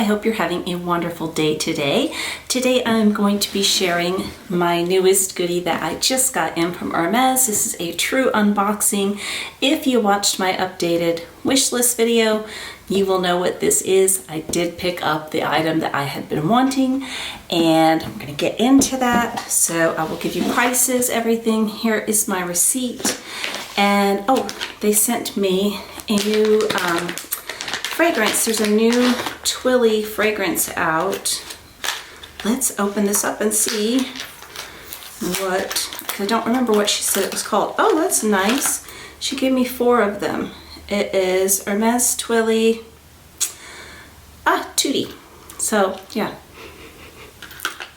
hope you're having a wonderful day today. Today I'm going to be sharing my newest goodie that I just got in from Hermes. This is a true unboxing. If you watched my updated wish list video, you will know what this is. I did pick up the item that I had been wanting, and I'm going to get into that. So I will give you prices, everything. Here is my receipt. And oh, they sent me a new fragrance. There's a new Twilly fragrance out. Let's open this up and see what, I don't remember what she said it was called. Oh, that's nice. She gave me 4 of them. It is Hermes Twilly Tutti. So yeah,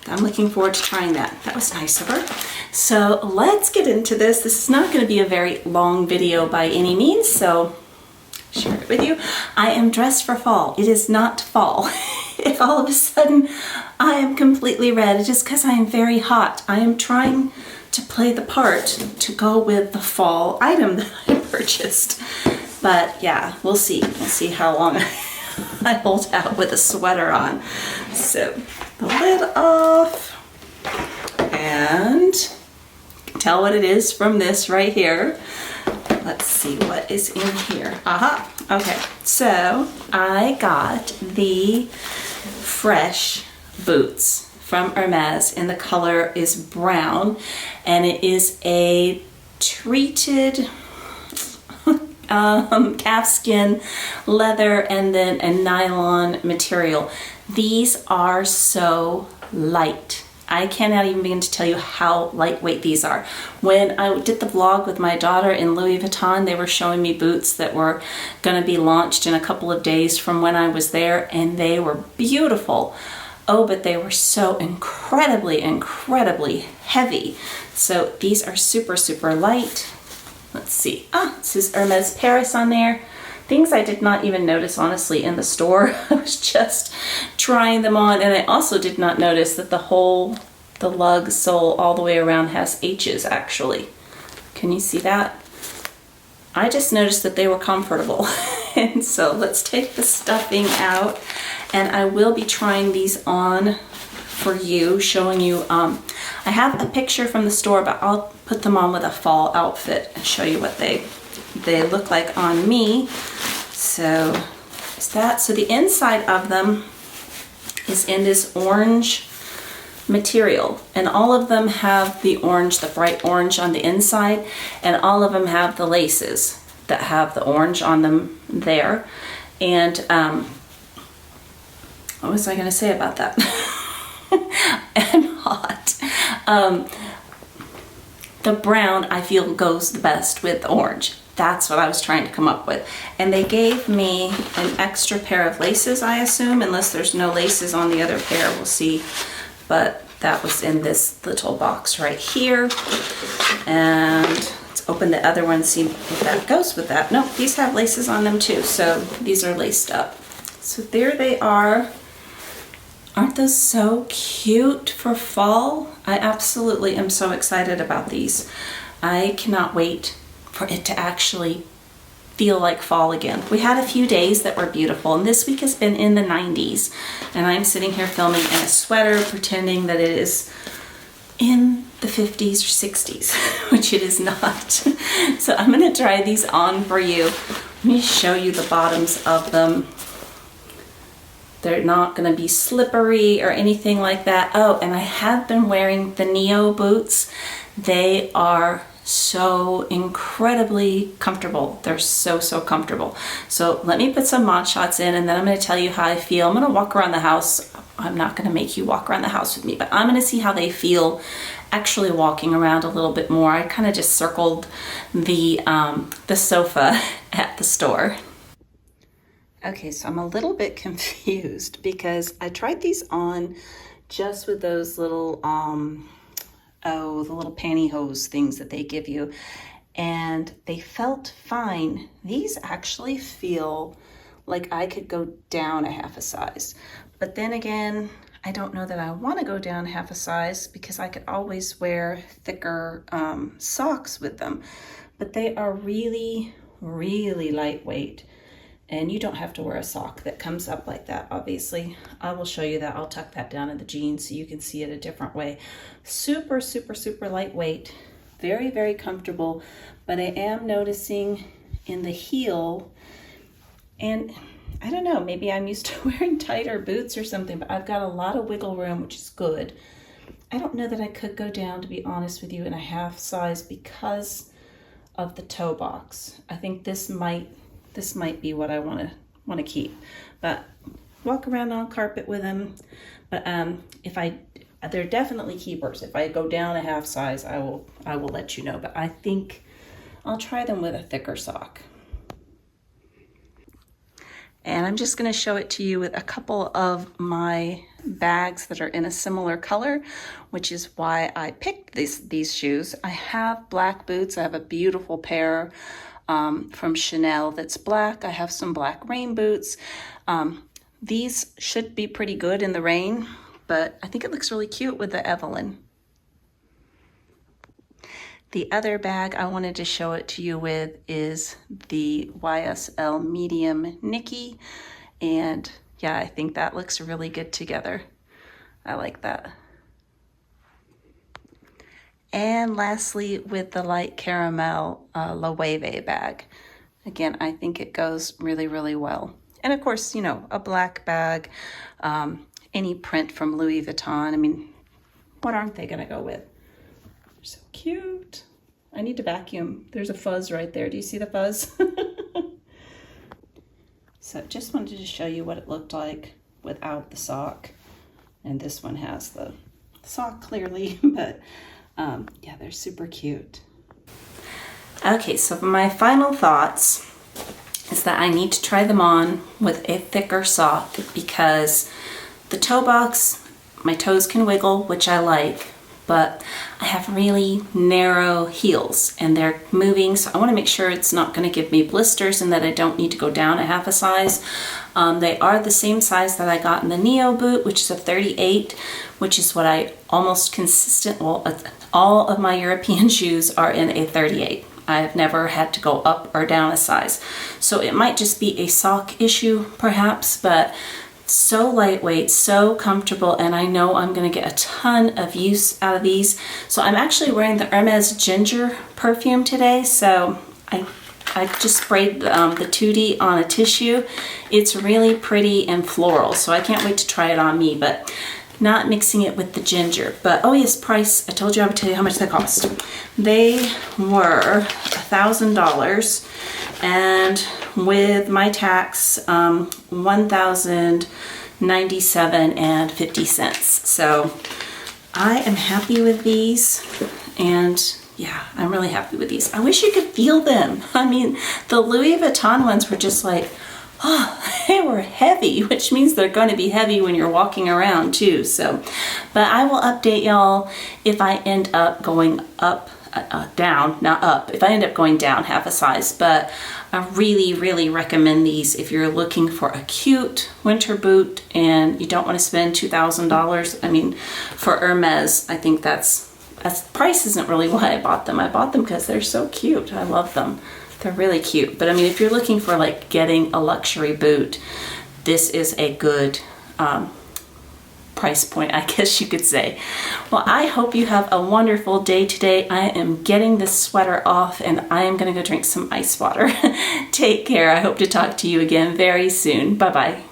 I'm looking forward to trying that. That was nice of her. So let's get into this. This is not going to be a very long video by any means, so share it with you. I am dressed for fall. It is not fall. If all of a sudden I am completely red, it is because I am very hot. I am trying to play the part to go with the fall item that I purchased. But yeah, we'll see. We'll see how long I hold out with a sweater on. So the lid off, and you can tell what it is from this right here. Let's see what is in here. Aha, okay. So I got the fresh boots from Hermes, and the color is brown, and it is a treated calfskin leather and then a nylon material. These are so light. I cannot even begin to tell you how lightweight these are. When I did the vlog with my daughter in Louis Vuitton, they were showing me boots that were going to be launched in a couple of days from when I was there, and they were beautiful. Oh, but they were so incredibly, incredibly heavy. So these are super, super light. Let's see. It says Hermes Paris on there. Things I did not even notice, honestly, in the store. I was just trying them on, and I also did not notice that the lug sole all the way around has H's, actually. Can you see that? I just noticed that they were comfortable. And so let's take the stuffing out, and I will be trying these on for you, showing you. I have a picture from the store, but I'll put them on with a fall outfit and show you what they look like on me. So is that. So the inside of them is in this orange material, and all of them have the orange, the bright orange on the inside, and all of them have the laces that have the orange on them there. And what was I going to say about that? I'm hot. The brown I feel goes the best with the orange. That's what I was trying to come up with. And they gave me an extra pair of laces, I assume, unless there's no laces on the other pair, we'll see. But that was in this little box right here. And let's open the other one, see if that goes with that. No, these have laces on them too, so these are laced up. So there they are. Aren't those so cute for fall? I absolutely am so excited about these. I cannot wait for it to actually feel like fall again. We had a few days that were beautiful, and this week has been in the 90s, and I'm sitting here filming in a sweater pretending that it is in the 50s or 60s, which it is not. So I'm gonna try these on for you. Let me show you the bottoms of them. They're not going to be slippery or anything like that. Oh, and I have been wearing the Neo boots. They are so incredibly comfortable. They're so, so comfortable. So let me put some mod shots in, and then I'm going to tell you how I feel. I'm going to walk around the house. I'm not going to make you walk around the house with me, but I'm going to see how they feel actually walking around a little bit more. I kind of just circled the sofa at the store. Okay, so I'm a little bit confused because I tried these on just with those little, the little pantyhose things that they give you, and they felt fine. These actually feel like I could go down a half a size. But then again, I don't know that I want to go down half a size because I could always wear thicker socks with them. But they are really, really lightweight. And you don't have to wear a sock that comes up like that, obviously. I will show you that. I'll tuck that down in the jeans so you can see it a different way. Super, super, super lightweight. Very, very comfortable. But I am noticing in the heel, and I don't know, maybe I'm used to wearing tighter boots or something, but I've got a lot of wiggle room, which is good. I don't know that I could go down, to be honest with you, in a half size because of the toe box. I think this might be what I want to keep, but walk around on carpet with them. But they're definitely keepers. If I go down a half size, I will let you know. But I think I'll try them with a thicker sock. And I'm just going to show it to you with a couple of my bags that are in a similar color, which is why I picked these shoes. I have black boots. I have a beautiful pair from Chanel that's black. I have some black rain boots. These should be pretty good in the rain, but I think it looks really cute with the Evelyn. The other bag I wanted to show it to you with is the YSL Medium Nikki. And yeah, I think that looks really good together. I like that. And lastly, with the light caramel Loewe bag. Again, I think it goes really, really well. And of course, you know, a black bag, any print from Louis Vuitton. I mean, what aren't they gonna go with? They're so cute. I need to vacuum. There's a fuzz right there. Do you see the fuzz? So just wanted to show you what it looked like without the sock. And this one has the sock clearly, but yeah, they're super cute. Okay, so my final thoughts is that I need to try them on with a thicker sock because the toe box, my toes can wiggle, which I like, but I have really narrow heels and they're moving, so I want to make sure it's not going to give me blisters and that I don't need to go down a half a size. They are the same size that I got in the Neo boot, which is a 38, which is what I almost consistent, well, all of my European shoes are in a 38. I've never had to go up or down a size. So it might just be a sock issue perhaps, but so lightweight, so comfortable, and I know I'm gonna get a ton of use out of these. So I'm actually wearing the Hermes Ginger perfume today. So I just sprayed the Tootie on a tissue. It's really pretty and floral, so I can't wait to try it on me, but not mixing it with the ginger. But oh yes, price, I told you I would tell you how much they cost. They were $1,000, and with my tax, $1,097.50. So I am happy with these, and yeah, I'm really happy with these. I wish you could feel them. I mean, the Louis Vuitton ones were just like, oh, they were heavy, which means they're going to be heavy when you're walking around too. So, but I will update y'all if I end up going up, down, not up, if I end up going down half a size. But I really, really recommend these if you're looking for a cute winter boot and you don't want to spend $2,000. I mean, for Hermes, I think that's price isn't really why I bought them. I bought them because they're so cute. I love them. They're really cute. But I mean, if you're looking for like getting a luxury boot, this is a good price point, I guess you could say. Well, I hope you have a wonderful day today. I am getting this sweater off and I am going to go drink some ice water. Take care. I hope to talk to you again very soon. Bye-bye.